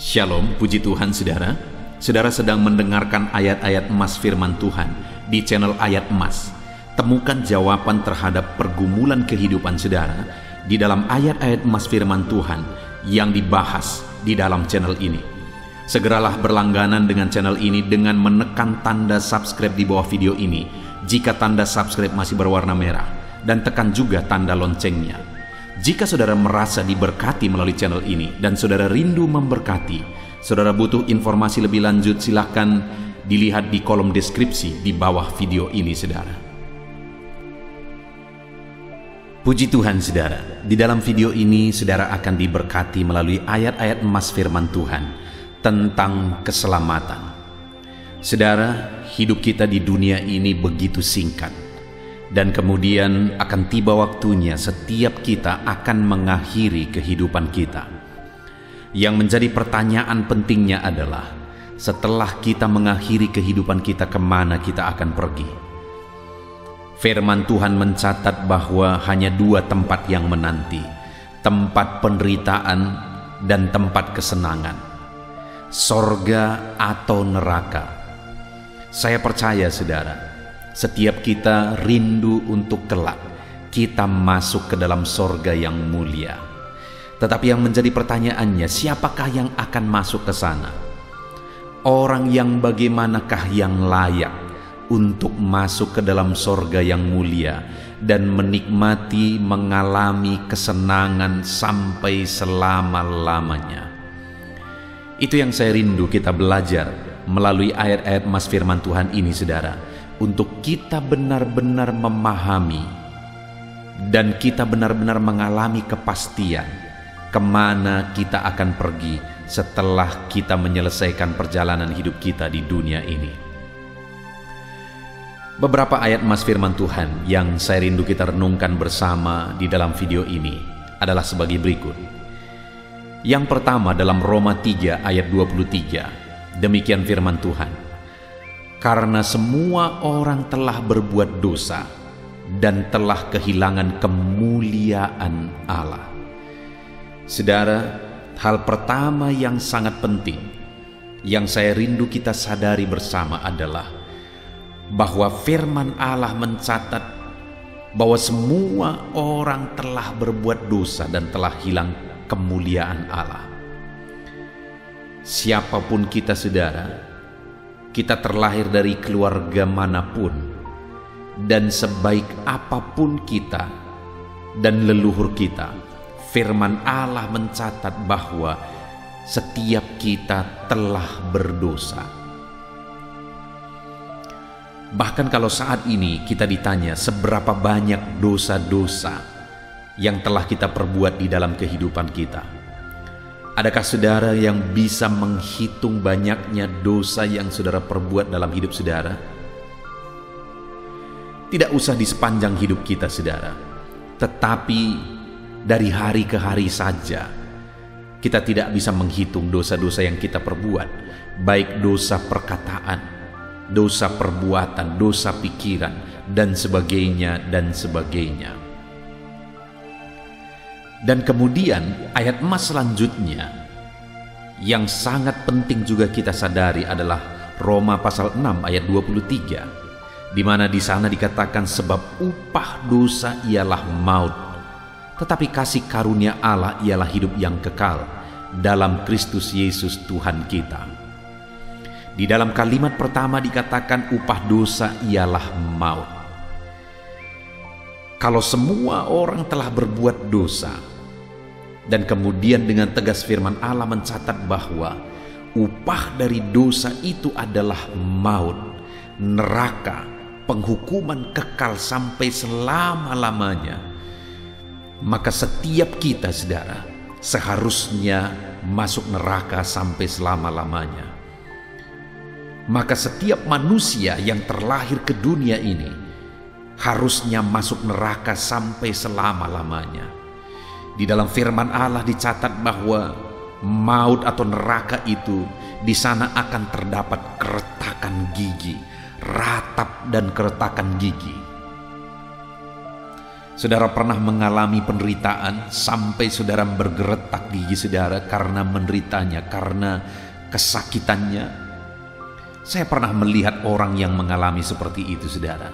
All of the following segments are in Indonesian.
Shalom, puji Tuhan saudara. Saudara sedang mendengarkan ayat-ayat emas firman Tuhan di channel Ayat Emas. Temukan jawaban terhadap pergumulan kehidupan saudara di dalam ayat-ayat emas firman Tuhan yang dibahas di dalam channel ini. Segeralah berlangganan dengan channel ini dengan menekan tanda subscribe di bawah video ini jika tanda subscribe masih berwarna merah, dan tekan juga tanda loncengnya. Jika saudara merasa diberkati melalui channel ini dan saudara rindu memberkati, saudara butuh informasi lebih lanjut, silahkan dilihat di kolom deskripsi di bawah video ini saudara. Puji Tuhan saudara, di dalam video ini saudara akan diberkati melalui ayat-ayat emas firman Tuhan tentang keselamatan. Saudara, hidup kita di dunia ini begitu singkat. Dan kemudian akan tiba waktunya setiap kita akan mengakhiri kehidupan kita. Yang menjadi pertanyaan pentingnya adalah, setelah kita mengakhiri kehidupan kita, kemana kita akan pergi? Firman Tuhan mencatat bahwa hanya dua tempat yang menanti, tempat penderitaan dan tempat kesenangan, sorga atau neraka. Saya percaya saudara, setiap kita rindu untuk kelak kita masuk ke dalam sorga yang mulia. Tetapi yang menjadi pertanyaannya, siapakah yang akan masuk ke sana? Orang yang bagaimanakah yang layak untuk masuk ke dalam sorga yang mulia dan menikmati, mengalami kesenangan sampai selama-lamanya? Itu yang saya rindu kita belajar melalui ayat-ayat emas firman Tuhan ini saudara, untuk kita benar-benar memahami dan kita benar-benar mengalami kepastian kemana kita akan pergi setelah kita menyelesaikan perjalanan hidup kita di dunia ini. Beberapa ayat emas firman Tuhan yang saya rindu kita renungkan bersama di dalam video ini adalah sebagai berikut. Yang pertama dalam Roma 3 ayat 23, demikian firman Tuhan: karena semua orang telah berbuat dosa dan telah kehilangan kemuliaan Allah. Saudara, hal pertama yang sangat penting yang saya rindu kita sadari bersama adalah bahwa firman Allah mencatat bahwa semua orang telah berbuat dosa dan telah hilang kemuliaan Allah. Siapapun kita saudara, kita terlahir dari keluarga manapun, dan sebaik apapun kita dan leluhur kita, firman Allah mencatat bahwa setiap kita telah berdosa. Bahkan kalau saat ini kita ditanya seberapa banyak dosa-dosa yang telah kita perbuat di dalam kehidupan kita, adakah saudara yang bisa menghitung banyaknya dosa yang saudara perbuat dalam hidup saudara? Tidak usah di sepanjang hidup kita saudara, tetapi dari hari ke hari saja kita tidak bisa menghitung dosa-dosa yang kita perbuat, baik dosa perkataan, dosa perbuatan, dosa pikiran, dan sebagainya dan sebagainya. Dan kemudian ayat emas selanjutnya yang sangat penting juga kita sadari adalah Roma pasal 6 ayat 23, di mana di sana dikatakan sebab upah dosa ialah maut, tetapi kasih karunia Allah ialah hidup yang kekal dalam Kristus Yesus Tuhan kita. Di dalam kalimat pertama dikatakan upah dosa ialah maut. Kalau semua orang telah berbuat dosa, dan kemudian dengan tegas firman Allah mencatat bahwa upah dari dosa itu adalah maut, neraka, penghukuman kekal sampai selama-lamanya, maka setiap kita saudara seharusnya masuk neraka sampai selama-lamanya. Maka setiap manusia yang terlahir ke dunia ini harusnya masuk neraka sampai selama-lamanya. Di dalam firman Allah dicatat bahwa maut atau neraka itu di sana akan terdapat keretakan gigi, ratap dan keretakan gigi. Saudara pernah mengalami penderitaan sampai saudara bergeretak gigi saudara karena menderitanya, karena kesakitannya. Saya pernah melihat orang yang mengalami seperti itu, saudara.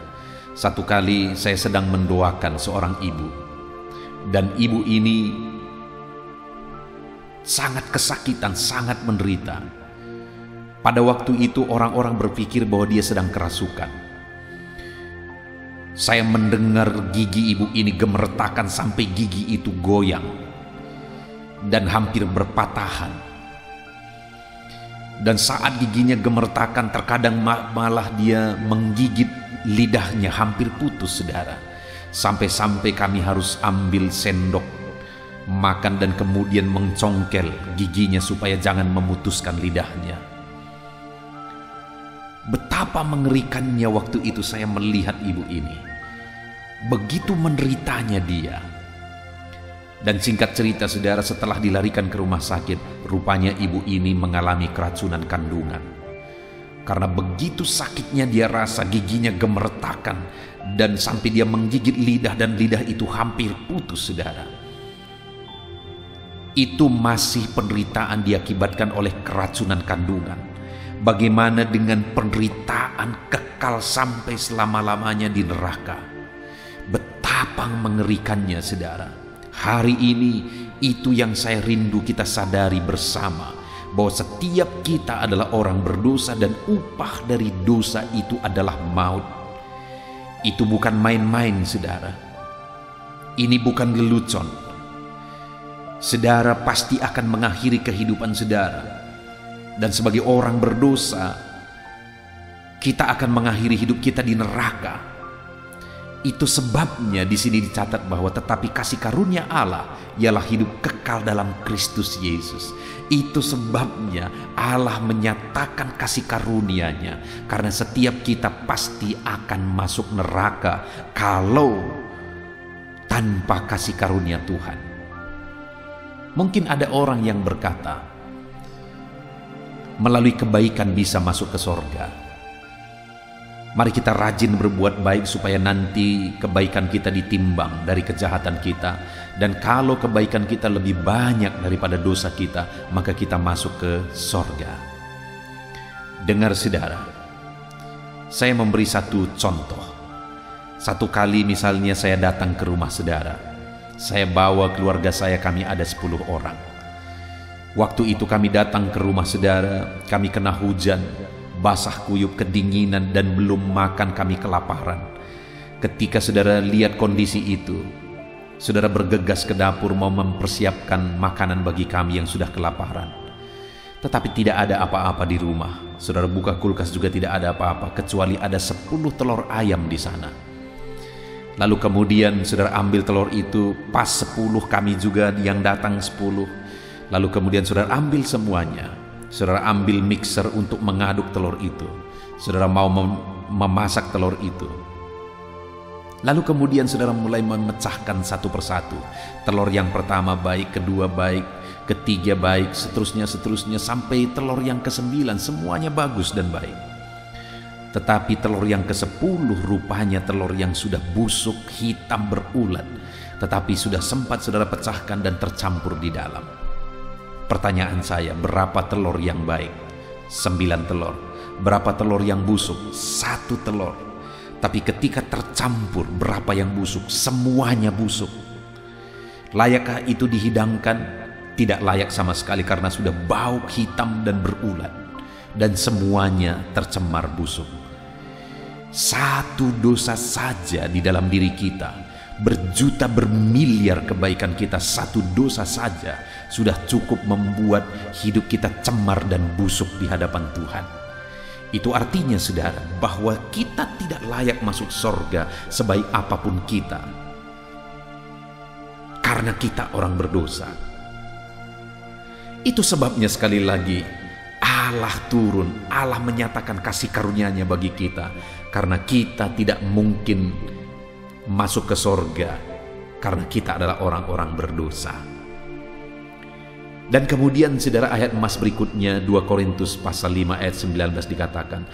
Satu kali saya sedang mendoakan seorang ibu, dan ibu ini sangat kesakitan, sangat menderita. Pada waktu itu orang-orang berpikir bahwa dia sedang kerasukan. Saya mendengar gigi ibu ini gemertakan sampai gigi itu goyang dan hampir berpatahan. Dan saat giginya gemertakan, terkadang malah dia menggigit lidahnya, hampir putus, saudara. Sampai-sampai kami harus ambil sendok makan dan kemudian mencongkel giginya supaya jangan memutuskan lidahnya. Betapa mengerikannya waktu itu saya melihat ibu ini. Begitu menderitanya dia. Dan singkat cerita, saudara, setelah dilarikan ke rumah sakit, rupanya ibu ini mengalami keracunan kandungan. Karena begitu sakitnya dia rasa, giginya gemertakan dan sampai dia menggigit lidah, dan lidah itu hampir putus, saudara. Itu masih penderitaan diakibatkan oleh keracunan kandungan. Bagaimana dengan penderitaan kekal sampai selama-lamanya di neraka? Betapa mengerikannya, saudara. Hari ini itu yang saya rindu kita sadari bersama, bahwa setiap kita adalah orang berdosa dan upah dari dosa itu adalah maut. Itu bukan main-main, saudara. Ini bukan lelucon. Saudara pasti akan mengakhiri kehidupan saudara. Dan sebagai orang berdosa, kita akan mengakhiri hidup kita di neraka. Itu sebabnya di sini dicatat bahwa tetapi kasih karunia Allah ialah hidup kekal dalam Kristus Yesus. Itu sebabnya Allah menyatakan kasih karunia-Nya, karena setiap kita pasti akan masuk neraka kalau tanpa kasih karunia Tuhan. Mungkin ada orang yang berkata, melalui kebaikan bisa masuk ke sorga. Mari kita rajin berbuat baik supaya nanti kebaikan kita ditimbang dari kejahatan kita. Dan kalau kebaikan kita lebih banyak daripada dosa kita, maka kita masuk ke sorga. Dengar, saudara, saya memberi satu contoh. Satu kali misalnya saya datang ke rumah saudara. Saya bawa keluarga saya, kami ada 10 orang. Waktu itu kami datang ke rumah saudara, kami kena hujan, basah kuyup, kedinginan, dan belum makan, kami kelaparan. Ketika saudara lihat kondisi itu, saudara bergegas ke dapur mau mempersiapkan makanan bagi kami yang sudah kelaparan. Tetapi tidak ada apa-apa di rumah. Saudara buka kulkas juga tidak ada apa-apa, kecuali ada 10 telur ayam di sana. Lalu kemudian saudara ambil telur itu, pas 10 kami juga yang datang 10. Lalu kemudian saudara ambil semuanya. Saudara ambil mixer untuk mengaduk telur itu. Saudara mau memasak telur itu. Lalu kemudian saudara mulai memecahkan satu persatu. Telur yang pertama baik, kedua baik, ketiga baik, seterusnya sampai telur yang ke-9 semuanya bagus dan baik. Tetapi telur yang ke-10 rupanya telur yang sudah busuk, hitam berulat, tetapi sudah sempat saudara pecahkan dan tercampur di dalam. Pertanyaan saya, berapa telur yang baik? 9 telur. Berapa telur yang busuk? 1 telur. Tapi ketika tercampur, berapa yang busuk? Semuanya busuk. Layakkah itu dihidangkan? Tidak layak sama sekali, karena sudah bau, hitam, dan berulat. Dan semuanya tercemar busuk. Satu dosa saja di dalam diri kita, berjuta bermiliar kebaikan kita, satu dosa saja sudah cukup membuat hidup kita cemar dan busuk di hadapan Tuhan. Itu artinya, saudara, bahwa kita tidak layak masuk sorga sebaik apapun kita, karena kita orang berdosa. Itu sebabnya sekali lagi Allah turun, Allah menyatakan kasih karunia-Nya bagi kita, karena kita tidak mungkin masuk ke sorga karena kita adalah orang-orang berdosa. Dan kemudian saudara, ayat emas berikutnya 2 Korintus pasal 5 ayat 19 dikatakan,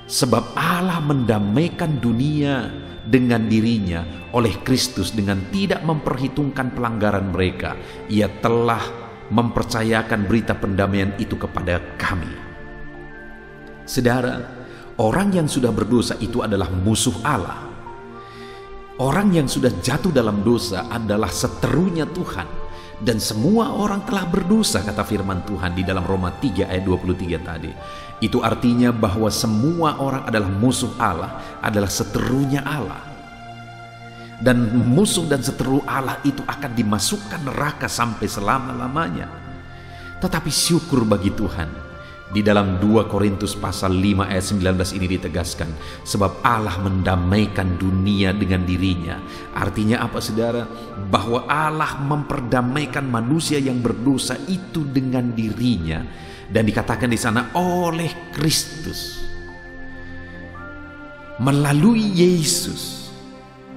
Sebab Allah mendamaikan dunia dengan dirinya oleh Kristus dengan tidak memperhitungkan pelanggaran mereka. Ia telah mempercayakan berita pendamaian itu kepada kami. Saudara, orang yang sudah berdosa itu adalah musuh Allah. Orang yang sudah jatuh dalam dosa adalah seterunya Tuhan. Dan semua orang telah berdosa, kata firman Tuhan di dalam Roma 3 ayat 23 tadi. Itu artinya bahwa semua orang adalah musuh Allah, adalah seterunya Allah. Dan musuh dan seteru Allah itu akan dimasukkan neraka sampai selama-lamanya. Tetapi syukur bagi Tuhan, di dalam 2 Korintus pasal 5 ayat 19 ini ditegaskan, sebab Allah mendamaikan dunia dengan dirinya. Artinya apa, saudara? Bahwa Allah memperdamaikan manusia yang berdosa itu dengan dirinya. Dan dikatakan di sana oleh Kristus. Melalui Yesus,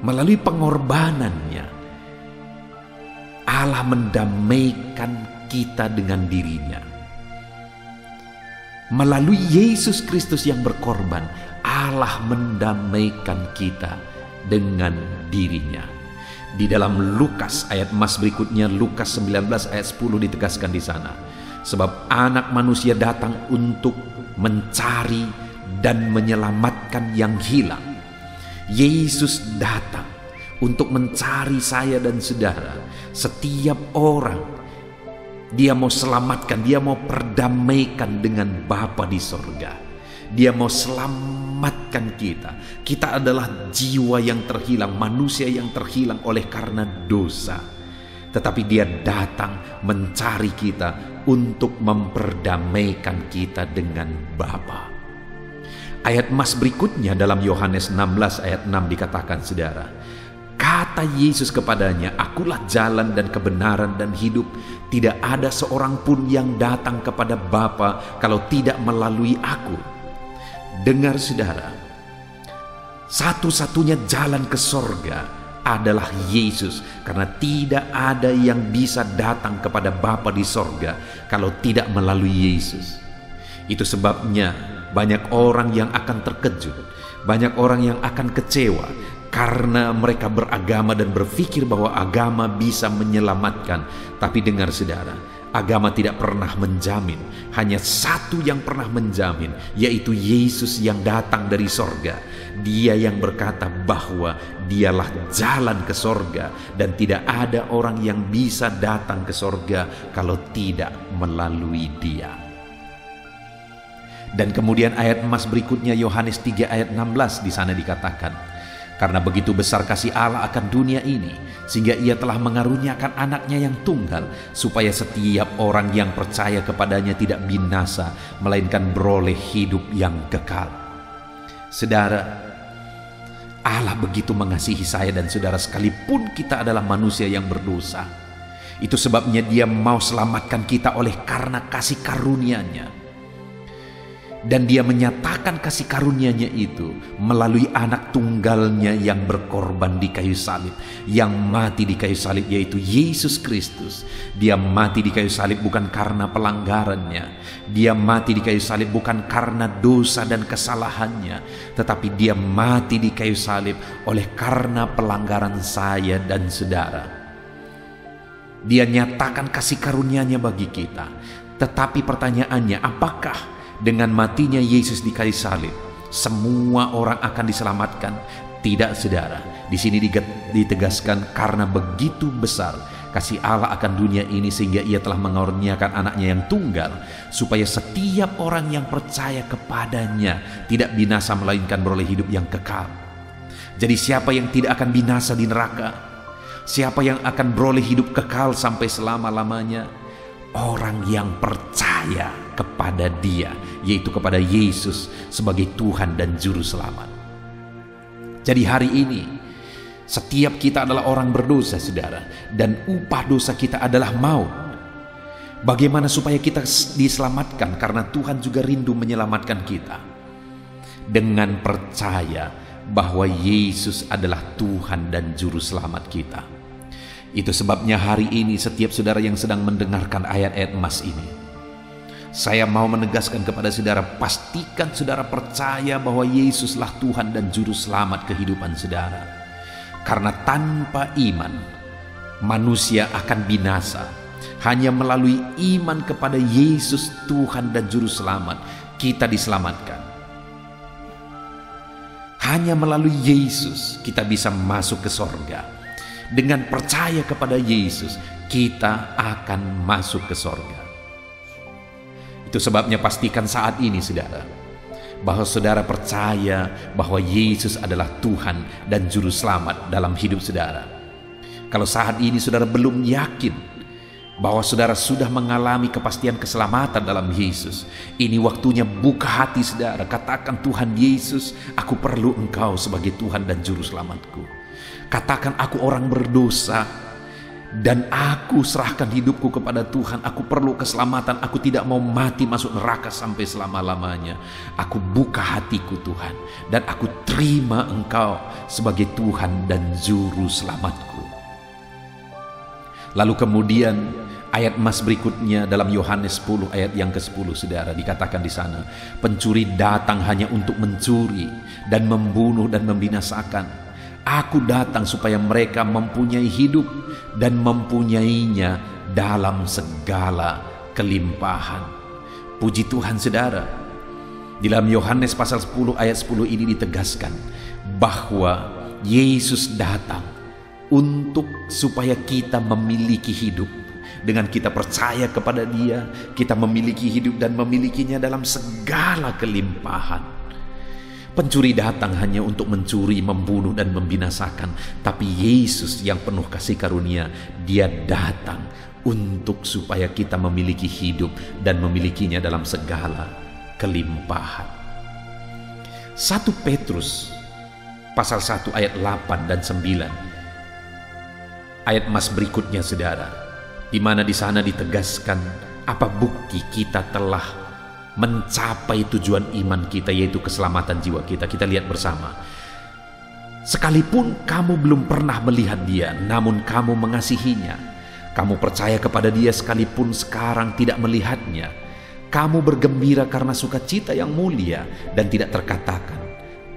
melalui pengorbanannya, Allah mendamaikan kita dengan dirinya. Melalui Yesus Kristus yang berkorban, Allah mendamaikan kita dengan dirinya. Di dalam Lukas ayat emas berikutnya, Lukas 19 ayat 10 ditegaskan di sana. Sebab anak manusia datang untuk mencari dan menyelamatkan yang hilang. Yesus datang untuk mencari saya dan saudara. Setiap orang Dia mau selamatkan, Dia mau perdamaikan dengan Bapa di sorga. Dia mau selamatkan kita. Kita adalah jiwa yang terhilang, manusia yang terhilang oleh karena dosa. Tetapi Dia datang mencari kita untuk memperdamaikan kita dengan Bapa. Ayat emas berikutnya dalam Yohanes 16 ayat 6 dikatakan, saudara, kata Yesus kepadanya, akulah jalan dan kebenaran dan hidup. Tidak ada seorang pun yang datang kepada Bapa kalau tidak melalui aku. Dengar saudara, satu-satunya jalan ke sorga adalah Yesus. Karena tidak ada yang bisa datang kepada Bapa di sorga kalau tidak melalui Yesus. Itu sebabnya banyak orang yang akan terkejut, banyak orang yang akan kecewa, karena mereka beragama dan berpikir bahwa agama bisa menyelamatkan. Tapi dengar saudara, agama tidak pernah menjamin. Hanya satu yang pernah menjamin, yaitu Yesus yang datang dari sorga. Dia yang berkata bahwa Dialah jalan ke sorga, dan tidak ada orang yang bisa datang ke sorga kalau tidak melalui Dia. Dan kemudian ayat emas berikutnya, Yohanes 3 ayat 16, di sana dikatakan, karena begitu besar kasih Allah akan dunia ini, sehingga Ia telah mengaruniakan anaknya yang tunggal, supaya setiap orang yang percaya kepadanya tidak binasa, melainkan beroleh hidup yang kekal. Saudara, Allah begitu mengasihi saya dan saudara, sekalipun kita adalah manusia yang berdosa. Itu sebabnya Dia mau selamatkan kita oleh karena kasih karunia-Nya. Dan Dia menyatakan kasih karunia-Nya itu melalui anak tunggalnya yang berkorban di kayu salib, yang mati di kayu salib, yaitu Yesus Kristus. Dia mati di kayu salib bukan karena pelanggarannya, Dia mati di kayu salib bukan karena dosa dan kesalahannya, tetapi Dia mati di kayu salib oleh karena pelanggaran saya dan saudara. Dia nyatakan kasih karunia-Nya bagi kita. Tetapi pertanyaannya, apakah dengan matinya Yesus di kayu salib semua orang akan diselamatkan? Tidak, saudara. Di sini ditegaskan karena begitu besar kasih Allah akan dunia ini, sehingga Ia telah mengaruniakan anaknya yang tunggal, supaya setiap orang yang percaya kepadanya tidak binasa, melainkan beroleh hidup yang kekal. Jadi siapa yang tidak akan binasa di neraka? Siapa yang akan beroleh hidup kekal sampai selama-lamanya? Orang yang percaya kepada Dia, yaitu kepada Yesus sebagai Tuhan dan Juru Selamat. Jadi hari ini setiap kita adalah orang berdosa, saudara, dan upah dosa kita adalah maut. Bagaimana supaya kita diselamatkan? Karena Tuhan juga rindu menyelamatkan kita dengan percaya bahwa Yesus adalah Tuhan dan Juru Selamat kita. Itu sebabnya hari ini setiap saudara yang sedang mendengarkan ayat-ayat emas ini, Saya mau menegaskan kepada saudara, pastikan saudara percaya bahwa Yesuslah Tuhan dan Juru Selamat kehidupan saudara. Karena tanpa iman, manusia akan binasa. Hanya melalui iman kepada Yesus Tuhan dan Juru Selamat, kita diselamatkan. Hanya melalui Yesus kita bisa masuk ke sorga. Dengan percaya kepada Yesus, kita akan masuk ke sorga. Itu sebabnya pastikan saat ini saudara, bahwa saudara percaya bahwa Yesus adalah Tuhan dan Juru Selamat dalam hidup saudara. Kalau saat ini saudara belum yakin bahwa saudara sudah mengalami kepastian keselamatan dalam Yesus, ini waktunya buka hati saudara. Katakan, Tuhan Yesus, aku perlu Engkau sebagai Tuhan dan Juru Selamatku. Katakan, aku orang berdosa dan aku serahkan hidupku kepada Tuhan. Aku perlu keselamatan. Aku tidak mau mati masuk neraka sampai selama-lamanya. Aku buka hatiku Tuhan, dan aku terima Engkau sebagai Tuhan dan Juru Selamatku. Lalu kemudian ayat emas berikutnya dalam Yohanes 10 ayat yang ke-10 saudara, dikatakan di sana, pencuri datang hanya untuk mencuri dan membunuh dan membinasakan. Aku datang supaya mereka mempunyai hidup dan mempunyainya dalam segala kelimpahan. Puji Tuhan saudara, di dalam Yohanes pasal 10 ayat 10 ini ditegaskan bahwa Yesus datang untuk supaya kita memiliki hidup. Dengan kita percaya kepada Dia, kita memiliki hidup dan memilikinya dalam segala kelimpahan. Pencuri datang hanya untuk mencuri, membunuh dan membinasakan, tapi Yesus yang penuh kasih karunia, Dia datang untuk supaya kita memiliki hidup dan memilikinya dalam segala kelimpahan. 1 Petrus pasal 1 ayat 8 dan 9. Ayat emas berikutnya saudara, di mana di sana ditegaskan apa bukti kita telah mencapai tujuan iman kita, yaitu keselamatan jiwa kita. Kita lihat bersama. Sekalipun kamu belum pernah melihat Dia, namun kamu mengasihinya. Kamu percaya kepada Dia sekalipun sekarang tidak melihatnya. Kamu bergembira karena sukacita yang mulia dan tidak terkatakan,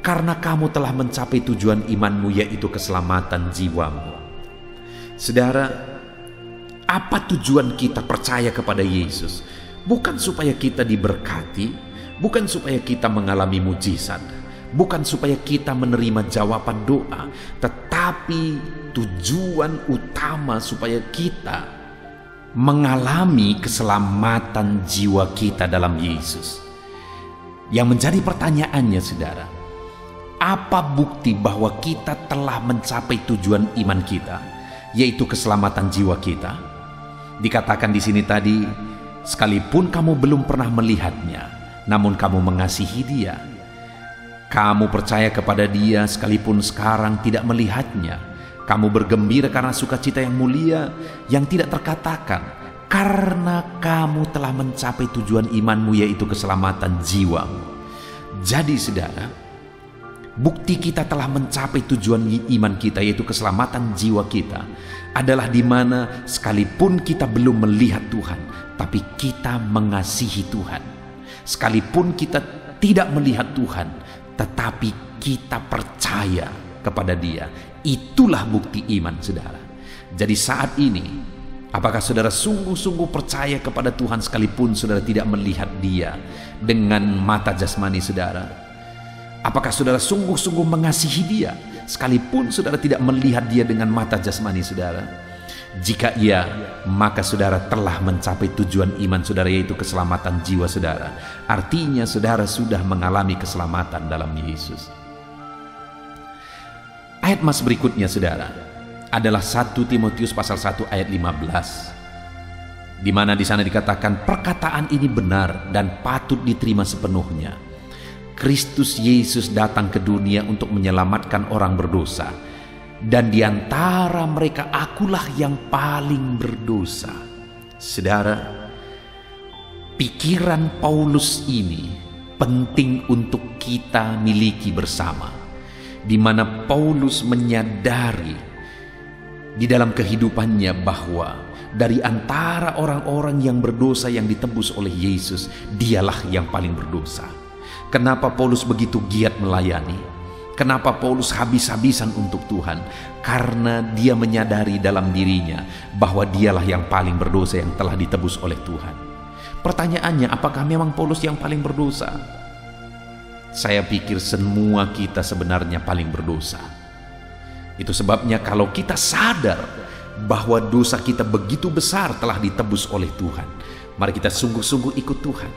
karena kamu telah mencapai tujuan imanmu, yaitu keselamatan jiwamu. Saudara, apa tujuan kita percaya kepada Yesus? Bukan supaya kita diberkati, bukan supaya kita mengalami mujizat, bukan supaya kita menerima jawaban doa, tetapi tujuan utama supaya kita mengalami keselamatan jiwa kita dalam Yesus. Yang menjadi pertanyaannya saudara, apa bukti bahwa kita telah mencapai tujuan iman kita, yaitu keselamatan jiwa kita? Dikatakan di sini tadi, sekalipun kamu belum pernah melihatnya, namun kamu mengasihi Dia. Kamu percaya kepada Dia sekalipun sekarang tidak melihatnya. Kamu bergembira karena sukacita yang mulia yang tidak terkatakan, karena kamu telah mencapai tujuan imanmu, yaitu keselamatan jiwamu. Jadi saudara, bukti kita telah mencapai tujuan iman kita, yaitu keselamatan jiwa kita, adalah di mana sekalipun kita belum melihat Tuhan, tapi kita mengasihi Tuhan. Sekalipun kita tidak melihat Tuhan, tetapi kita percaya kepada Dia. Itulah bukti iman saudara. Jadi saat ini, apakah saudara sungguh-sungguh percaya kepada Tuhan sekalipun saudara tidak melihat Dia dengan mata jasmani saudara? Apakah saudara sungguh-sungguh mengasihi Dia sekalipun saudara tidak melihat Dia dengan mata jasmani saudara? Jika iya, maka saudara telah mencapai tujuan iman saudara, yaitu keselamatan jiwa saudara. Artinya saudara sudah mengalami keselamatan dalam Yesus. Ayat mas berikutnya saudara adalah 1 Timotius pasal 1 ayat 15, di mana di sana dikatakan, perkataan ini benar dan patut diterima sepenuhnya. Kristus Yesus datang ke dunia untuk menyelamatkan orang berdosa, dan di antara mereka akulah yang paling berdosa. Saudara, pikiran Paulus ini penting untuk kita miliki bersama, di mana Paulus menyadari di dalam kehidupannya bahwa dari antara orang-orang yang berdosa yang ditebus oleh Yesus, dialah yang paling berdosa. Kenapa Paulus begitu giat melayani? Kenapa Paulus habis-habisan untuk Tuhan? Karena dia menyadari dalam dirinya bahwa dialah yang paling berdosa yang telah ditebus oleh Tuhan. Pertanyaannya, apakah memang Paulus yang paling berdosa? Saya pikir semua kita sebenarnya paling berdosa. Itu sebabnya kalau kita sadar bahwa dosa kita begitu besar telah ditebus oleh Tuhan, mari kita sungguh-sungguh ikut Tuhan.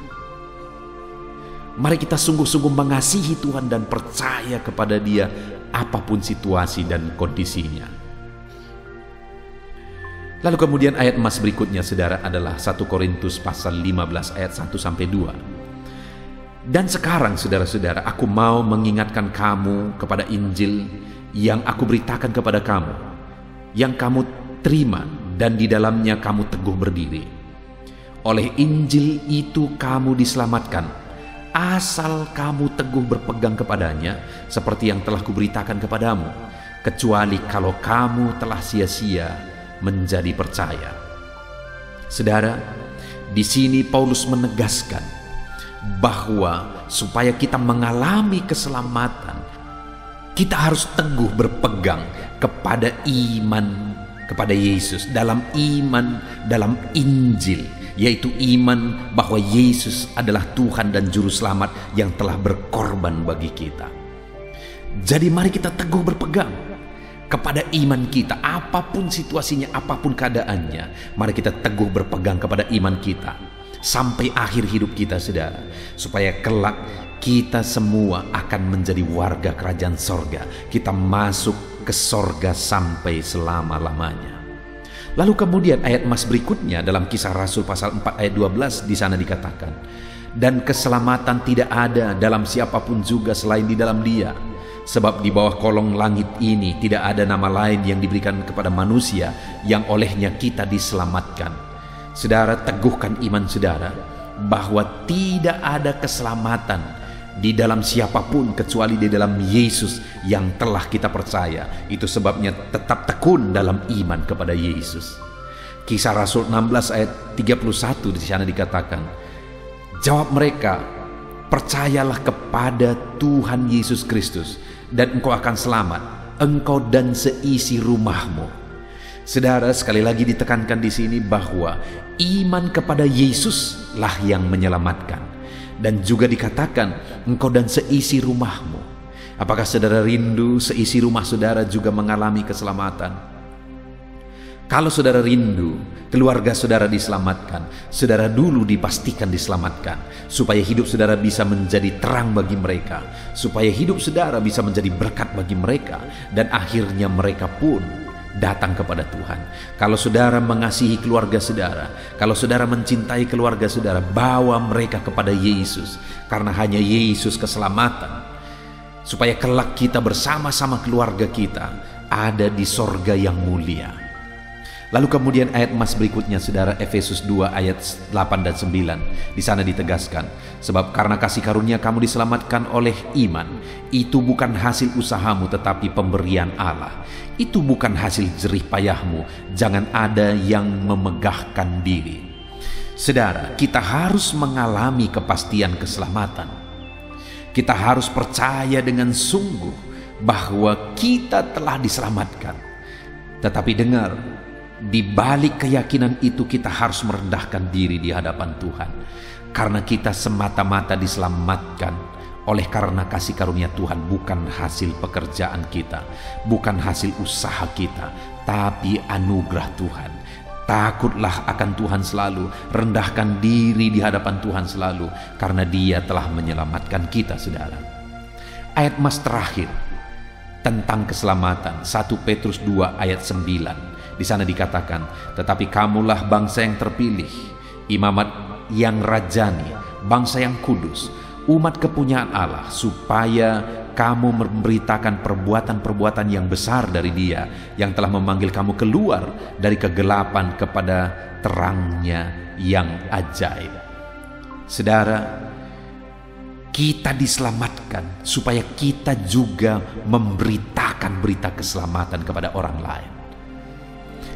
Mari kita sungguh-sungguh mengasihi Tuhan dan percaya kepada Dia apapun situasi dan kondisinya. Lalu kemudian ayat emas berikutnya saudara adalah 1 Korintus pasal 15 ayat 1-2. Dan sekarang saudara-saudara, aku mau mengingatkan kamu kepada Injil yang aku beritakan kepada kamu, yang kamu terima dan di dalamnya kamu teguh berdiri. Oleh Injil itu kamu diselamatkan, asal kamu teguh berpegang kepadanya, seperti yang telah kuberitakan kepadamu, kecuali kalau kamu telah sia-sia menjadi percaya. Saudara, di sini Paulus menegaskan bahwa supaya kita mengalami keselamatan, kita harus teguh berpegang kepada iman kepada Yesus, dalam iman dalam Injil, yaitu iman bahwa Yesus adalah Tuhan dan Juru Selamat yang telah berkorban bagi kita. Jadi mari kita teguh berpegang kepada iman kita, apapun situasinya, apapun keadaannya. Mari kita teguh berpegang kepada iman kita sampai akhir hidup kita, saudara, supaya kelak kita semua akan menjadi warga kerajaan sorga. Kita masuk ke sorga sampai selama-lamanya. Lalu kemudian ayat emas berikutnya dalam Kisah Rasul pasal 4 ayat 12, di sana dikatakan, dan keselamatan tidak ada dalam siapapun juga selain di dalam Dia, sebab di bawah kolong langit ini tidak ada nama lain yang diberikan kepada manusia yang olehnya kita diselamatkan. Saudara, teguhkan iman saudara bahwa tidak ada keselamatan di dalam siapapun kecuali di dalam Yesus yang telah kita percaya. Itu sebabnya tetap tekun dalam iman kepada Yesus. Kisah Rasul 16 ayat 31 di sana dikatakan, jawab mereka, percayalah kepada Tuhan Yesus Kristus dan engkau akan selamat, engkau dan seisi rumahmu. Saudara, sekali lagi ditekankan di sini bahwa iman kepada Yesus lah yang menyelamatkan. Dan juga dikatakan engkau dan seisi rumahmu. Apakah saudara rindu seisi rumah saudara juga mengalami keselamatan? Kalau saudara rindu keluarga saudara diselamatkan, saudara dulu dipastikan diselamatkan, supaya hidup saudara bisa menjadi terang bagi mereka, supaya hidup saudara bisa menjadi berkat bagi mereka, dan akhirnya mereka pun datang kepada Tuhan. Kalau saudara mengasihi keluarga saudara, kalau saudara mencintai keluarga saudara, bawa mereka kepada Yesus, karena hanya Yesus keselamatan, supaya kelak kita bersama-sama keluarga kita ada di sorga yang mulia. Lalu kemudian ayat emas berikutnya saudara, Efesus 2 ayat 8 dan 9. Di sana ditegaskan, sebab karena kasih karunia kamu diselamatkan oleh iman. Itu bukan hasil usahamu tetapi pemberian Allah. Itu bukan hasil jerih payahmu. Jangan ada yang memegahkan diri. Saudara, kita harus mengalami kepastian keselamatan. Kita harus percaya dengan sungguh bahwa kita telah diselamatkan. Tetapi dengar, di balik keyakinan itu kita harus merendahkan diri di hadapan Tuhan, karena kita semata-mata diselamatkan oleh karena kasih karunia Tuhan, bukan hasil pekerjaan kita, bukan hasil usaha kita, tapi anugerah Tuhan. Takutlah akan Tuhan selalu, rendahkan diri di hadapan Tuhan selalu, karena Dia telah menyelamatkan kita, saudara. Ayat emas terakhir tentang keselamatan, 1 Petrus 2 ayat 9. Di sana dikatakan, tetapi kamulah bangsa yang terpilih, imamat yang rajani, bangsa yang kudus, umat kepunyaan Allah, supaya kamu memberitakan perbuatan-perbuatan yang besar dari Dia yang telah memanggil kamu keluar dari kegelapan kepada terangnya yang ajaib. Saudara, kita diselamatkan supaya kita juga memberitakan berita keselamatan kepada orang lain.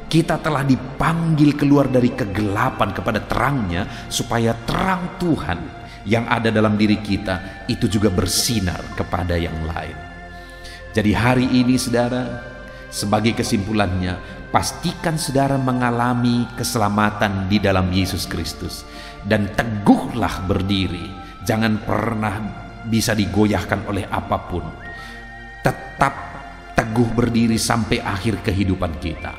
Kita telah dipanggil keluar dari kegelapan kepada terangnya, supaya terang Tuhan yang ada dalam diri kita itu juga bersinar kepada yang lain. Jadi hari ini saudara, sebagai kesimpulannya, pastikan saudara mengalami keselamatan di dalam Yesus Kristus. Dan teguhlah berdiri, jangan pernah bisa digoyahkan oleh apapun. Tetap teguh berdiri sampai akhir kehidupan kita.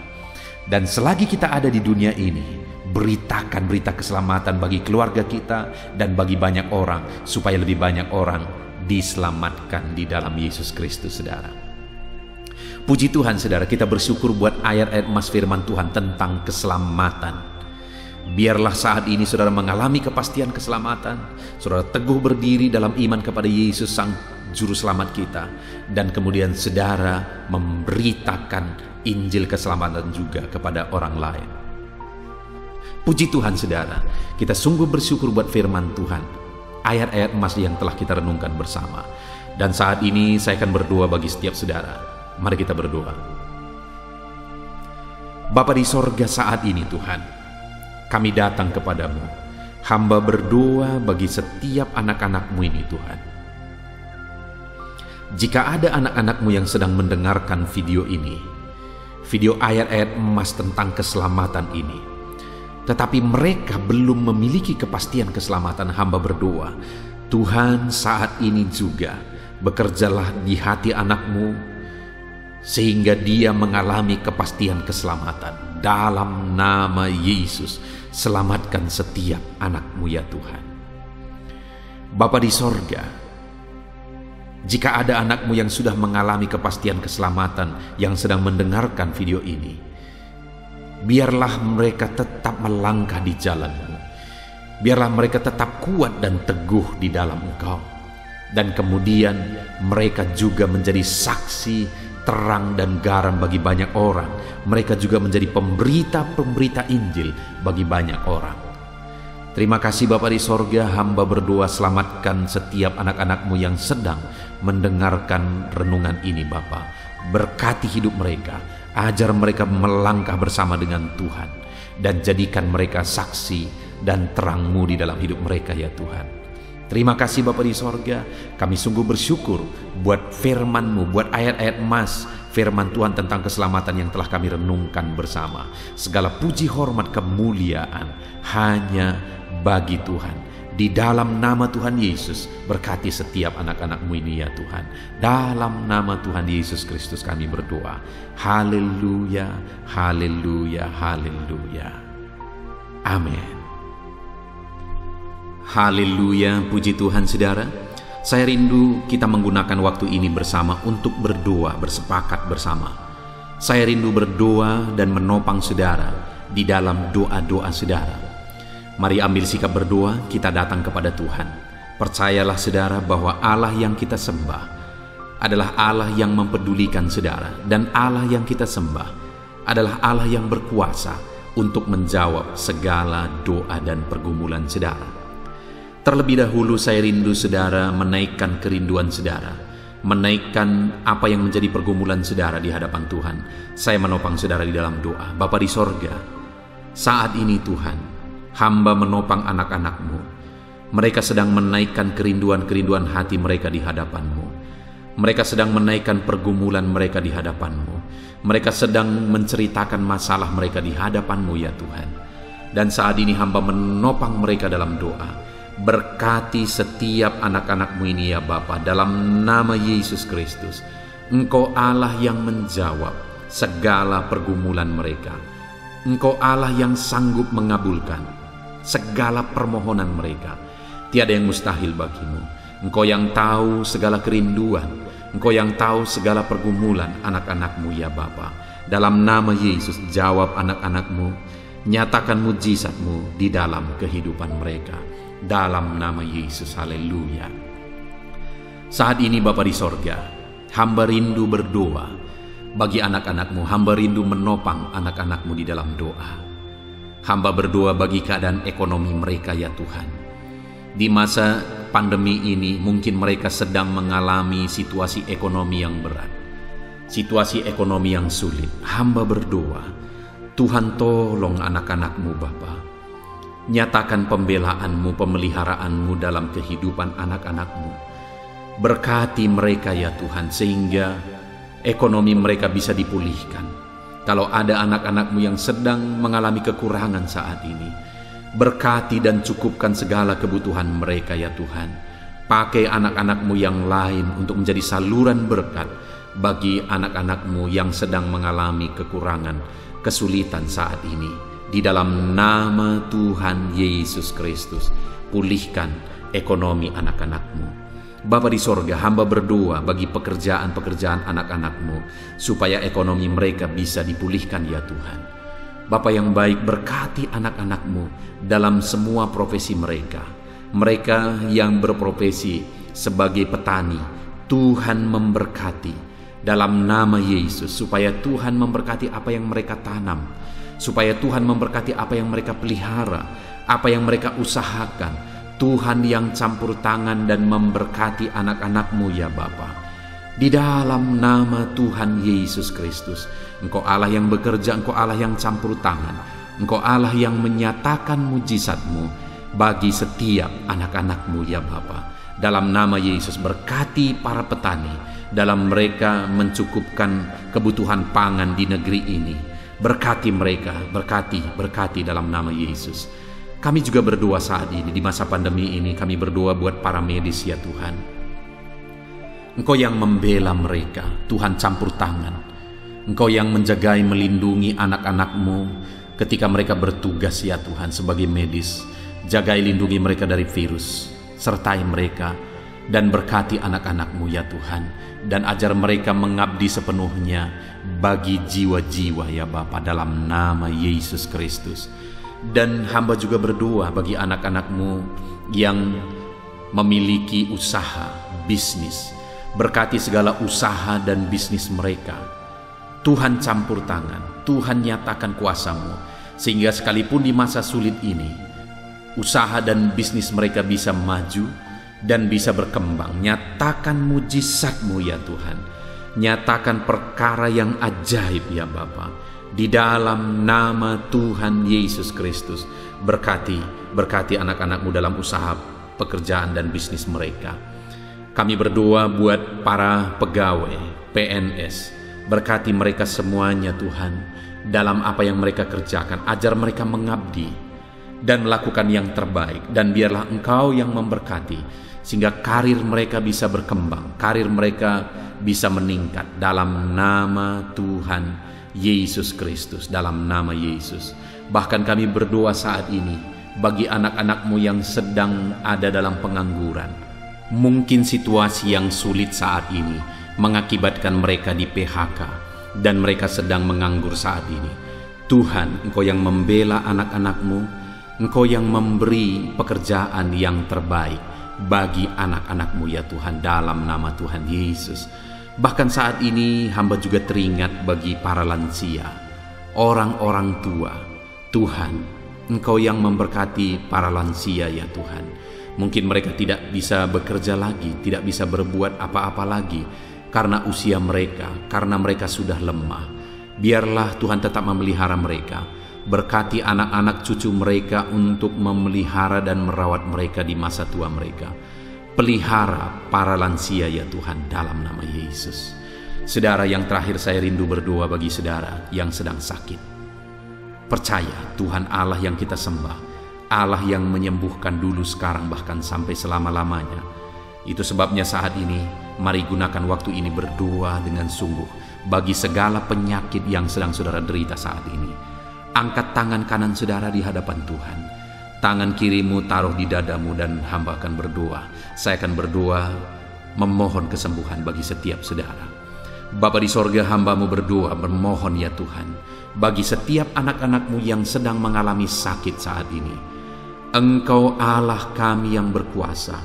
Dan selagi kita ada di dunia ini, beritakan berita keselamatan bagi keluarga kita dan bagi banyak orang, supaya lebih banyak orang diselamatkan di dalam Yesus Kristus, saudara. Puji Tuhan, saudara, kita bersyukur buat ayat-ayat emas firman Tuhan tentang keselamatan. Biarlah saat ini saudara mengalami kepastian keselamatan, saudara teguh berdiri dalam iman kepada Yesus Sang Juru Selamat kita, dan kemudian saudara memberitakan Injil keselamatan juga kepada orang lain. Puji Tuhan, saudara, kita sungguh bersyukur buat firman Tuhan, ayat-ayat emas yang telah kita renungkan bersama. Dan saat ini saya akan berdoa bagi setiap saudara. Mari kita berdoa. Bapa di sorga, saat ini Tuhan, kami datang kepadamu. Hamba berdoa bagi setiap anak-anak-Mu ini Tuhan. Jika ada anak-anak-Mu yang sedang mendengarkan video ini, video ayat-ayat emas tentang keselamatan ini, tetapi mereka belum memiliki kepastian keselamatan, hamba berdoa, Tuhan saat ini juga bekerjalah di hati anak-Mu, sehingga dia mengalami kepastian keselamatan. Dalam nama Yesus, selamatkan setiap anak-Mu ya Tuhan. Bapa di sorga, jika ada anak-Mu yang sudah mengalami kepastian keselamatan yang sedang mendengarkan video ini, biarlah mereka tetap melangkah di jalan-Mu. Biarlah mereka tetap kuat dan teguh di dalam Engkau. Dan kemudian mereka juga menjadi saksi, terang dan garam bagi banyak orang. Mereka juga menjadi pemberita-pemberita Injil bagi banyak orang. Terima kasih Bapa di sorga, hamba berdoa selamatkan setiap anak-anak-Mu yang sedang mendengarkan renungan ini Bapa. Berkati hidup mereka, ajar mereka melangkah bersama dengan Tuhan, dan jadikan mereka saksi dan terang-Mu di dalam hidup mereka ya Tuhan. Terima kasih Bapa di sorga, kami sungguh bersyukur buat firman-Mu, buat ayat-ayat emas firman Tuhan tentang keselamatan yang telah kami renungkan bersama. Segala puji, hormat, kemuliaan hanya bagi Tuhan. Di dalam nama Tuhan Yesus, berkati setiap anak-anak-Mu ini ya Tuhan. Dalam nama Tuhan Yesus Kristus kami berdoa. Haleluya, haleluya, haleluya. Amin. Haleluya, puji Tuhan saudara. Saya rindu kita menggunakan waktu ini bersama untuk berdoa, bersepakat bersama. Saya rindu berdoa dan menopang saudara di dalam doa-doa saudara. Mari ambil sikap berdoa, kita datang kepada Tuhan. Percayalah saudara bahwa Allah yang kita sembah adalah Allah yang mempedulikan saudara, dan Allah yang kita sembah adalah Allah yang berkuasa untuk menjawab segala doa dan pergumulan saudara. Terlebih dahulu saya rindu saudara menaikkan kerinduan saudara, menaikkan apa yang menjadi pergumulan saudara di hadapan Tuhan. Saya menopang saudara di dalam doa. Bapa di sorga, saat ini Tuhan, hamba menopang anak-anak-Mu. Mereka sedang menaikkan kerinduan-kerinduan hati mereka di hadapan-Mu. Mereka sedang menaikkan pergumulan mereka di hadapan-Mu. Mereka sedang menceritakan masalah mereka di hadapan-Mu ya Tuhan. Dan saat ini hamba menopang mereka dalam doa. Berkati setiap anak-anak-Mu ini ya Bapa, dalam nama Yesus Kristus. Engkau Allah yang menjawab segala pergumulan mereka. Engkau Allah yang sanggup mengabulkan segala permohonan mereka. Tiada yang mustahil bagimu. Engkau yang tahu segala kerinduan, Engkau yang tahu segala pergumulan anak-anak-Mu ya Bapa. Dalam nama Yesus, jawab anak-anak-Mu, nyatakan mujizat-Mu di dalam kehidupan mereka. Dalam nama Yesus, haleluya. Saat ini Bapa di sorga, hamba rindu berdoa bagi anak-anak-Mu. Hamba rindu menopang anak-anak-Mu di dalam doa. Hamba berdoa bagi keadaan ekonomi mereka ya Tuhan. Di masa pandemi ini mungkin mereka sedang mengalami situasi ekonomi yang berat, situasi ekonomi yang sulit. Hamba berdoa, Tuhan tolong anak-anak-Mu Bapa. Nyatakan pembelaan-Mu, pemeliharaan-Mu dalam kehidupan anak-anak-Mu. Berkati mereka ya Tuhan, sehingga ekonomi mereka bisa dipulihkan. Kalau ada anak-anak-Mu yang sedang mengalami kekurangan saat ini, berkati dan cukupkan segala kebutuhan mereka ya Tuhan. Pakai anak-anak-Mu yang lain untuk menjadi saluran berkat bagi anak-anak-Mu yang sedang mengalami kekurangan, kesulitan saat ini. Di dalam nama Tuhan Yesus Kristus, pulihkan ekonomi anak-anak-Mu. Bapa di sorga, hamba berdoa bagi pekerjaan-pekerjaan anak-anak-Mu, supaya ekonomi mereka bisa dipulihkan ya Tuhan. Bapa yang baik, berkati anak-anak-Mu dalam semua profesi mereka. Mereka yang berprofesi sebagai petani, Tuhan memberkati dalam nama Yesus, supaya Tuhan memberkati apa yang mereka tanam, supaya Tuhan memberkati apa yang mereka pelihara, apa yang mereka usahakan. Tuhan yang campur tangan dan memberkati anak-anak-Mu ya Bapa. Di dalam nama Tuhan Yesus Kristus, Engkau Allah yang bekerja, Engkau Allah yang campur tangan, Engkau Allah yang menyatakan mujizat-Mu bagi setiap anak-anak-Mu ya Bapa. Dalam nama Yesus, berkati para petani dalam mereka mencukupkan kebutuhan pangan di negeri ini. Berkati mereka, berkati dalam nama Yesus. Kami juga berdoa saat ini, di masa pandemi ini, kami berdoa buat para medis ya Tuhan. Engkau yang membela mereka, Tuhan campur tangan. Engkau yang menjagai, melindungi anak-anak-Mu ketika mereka bertugas ya Tuhan sebagai medis. Jagai, lindungi mereka dari virus, sertai mereka dan berkati anak-anak-Mu ya Tuhan. Dan ajar mereka mengabdi sepenuhnya bagi jiwa-jiwa ya Bapa, dalam nama Yesus Kristus. Dan hamba juga berdoa bagi anak-anak-Mu yang memiliki usaha, bisnis. Berkati segala usaha dan bisnis mereka. Tuhan campur tangan, Tuhan nyatakan kuasa-Mu, sehingga sekalipun di masa sulit ini, usaha dan bisnis mereka bisa maju dan bisa berkembang. Nyatakan mujizat-Mu ya Tuhan. Nyatakan perkara yang ajaib ya Bapa. Di dalam nama Tuhan Yesus Kristus, berkati anak-anak-Mu dalam usaha, pekerjaan dan bisnis mereka. Kami berdoa buat para pegawai PNS, berkati mereka semuanya Tuhan dalam apa yang mereka kerjakan. Ajar mereka mengabdi dan melakukan yang terbaik, dan biarlah Engkau yang memberkati sehingga karir mereka bisa berkembang, karir mereka bisa meningkat dalam nama Tuhan Yesus Kristus, dalam nama Yesus. Bahkan kami berdoa saat ini bagi anak-anak-Mu yang sedang ada dalam pengangguran. Mungkin situasi yang sulit saat ini mengakibatkan mereka di PHK dan mereka sedang menganggur saat ini. Tuhan, Engkau yang membela anak-anak-Mu, Engkau yang memberi pekerjaan yang terbaik bagi anak-anak-Mu ya Tuhan, dalam nama Tuhan Yesus. Bahkan saat ini hamba juga teringat bagi para lansia, orang-orang tua. Tuhan, Engkau yang memberkati para lansia ya Tuhan. Mungkin mereka tidak bisa bekerja lagi, tidak bisa berbuat apa-apa lagi karena usia mereka, karena mereka sudah lemah. Biarlah Tuhan tetap memelihara mereka. Berkati anak-anak cucu mereka untuk memelihara dan merawat mereka di masa tua mereka. Pelihara para lansia ya Tuhan, dalam nama Yesus. Saudara, yang terakhir saya rindu berdoa bagi saudara yang sedang sakit. Percaya Tuhan Allah yang kita sembah, Allah yang menyembuhkan dulu, sekarang, bahkan sampai selama-lamanya. Itu sebabnya saat ini mari gunakan waktu ini berdoa dengan sungguh bagi segala penyakit yang sedang saudara derita saat ini. Angkat tangan kanan saudara di hadapan Tuhan. Tangan kirimu taruh di dadamu dan hamba akan berdoa. Saya akan berdoa memohon kesembuhan bagi setiap saudara. Bapa di sorga, hamba-Mu berdoa memohon ya Tuhan bagi setiap anak-anak-Mu yang sedang mengalami sakit saat ini. Engkau Allah kami yang berkuasa,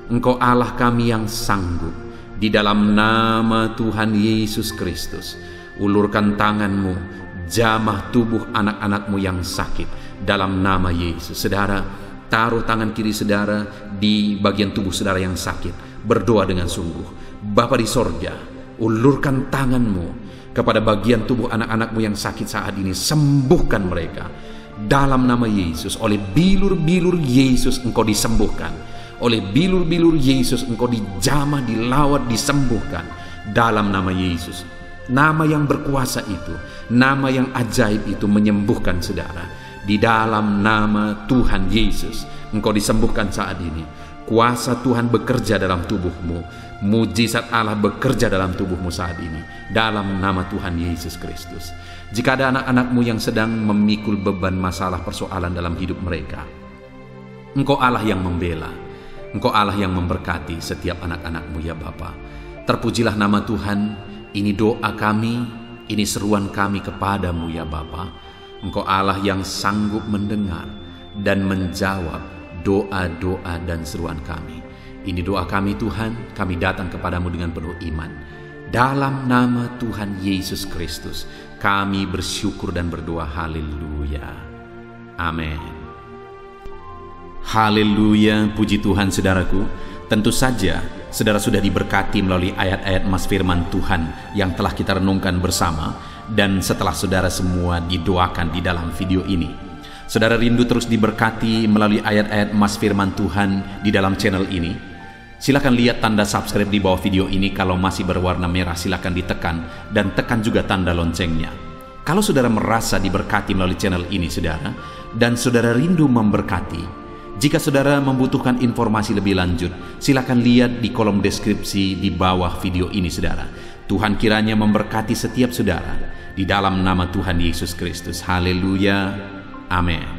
Engkau Allah kami yang sanggup. Di dalam nama Tuhan Yesus Kristus, ulurkan tangan-Mu, jamah tubuh anak-anak-Mu yang sakit dalam nama Yesus. Saudara, taruh tangan kiri saudara di bagian tubuh saudara yang sakit. Berdoa dengan sungguh. Bapa di sorga, Ulurkan tanganmu kepada bagian tubuh anak-anakmu yang sakit saat ini. Sembuhkan mereka. Dalam nama Yesus, oleh bilur-bilur Yesus engkau disembuhkan. Oleh bilur-bilur Yesus engkau dijamah, dilawat, disembuhkan. Dalam nama Yesus. Nama yang berkuasa itu, nama yang ajaib itu menyembuhkan saudara. Di dalam nama Tuhan Yesus, engkau disembuhkan saat ini. Kuasa Tuhan bekerja dalam tubuhmu. Mujizat Allah bekerja dalam tubuhmu saat ini. Dalam nama Tuhan Yesus Kristus. Jika ada anak-anakmu yang sedang memikul beban masalah persoalan dalam hidup mereka, engkau Allah yang membela. Engkau Allah yang memberkati setiap anak-anakmu ya Bapa. Terpujilah nama Tuhan. Ini doa kami, ini seruan kami kepadamu ya Bapa. Engkau Allah yang sanggup mendengar dan menjawab doa-doa dan seruan kami. Ini doa kami Tuhan, kami datang kepadamu dengan penuh iman. Dalam nama Tuhan Yesus Kristus, kami bersyukur dan berdoa. Haleluya. Amin. Haleluya, puji Tuhan saudaraku. Tentu saja saudara sudah diberkati melalui ayat-ayat emas firman Tuhan yang telah kita renungkan bersama. Dan setelah saudara semua didoakan di dalam video ini, saudara rindu terus diberkati melalui ayat-ayat emas firman Tuhan di dalam channel ini. Silakan lihat tanda subscribe di bawah video ini. Kalau masih berwarna merah silakan ditekan, dan tekan juga tanda loncengnya. Kalau saudara merasa diberkati melalui channel ini saudara, dan saudara rindu memberkati, jika saudara membutuhkan informasi lebih lanjut, silakan lihat di kolom deskripsi di bawah video ini saudara. Tuhan kiranya memberkati setiap saudara di dalam nama Tuhan Yesus Kristus. Haleluya. Amin.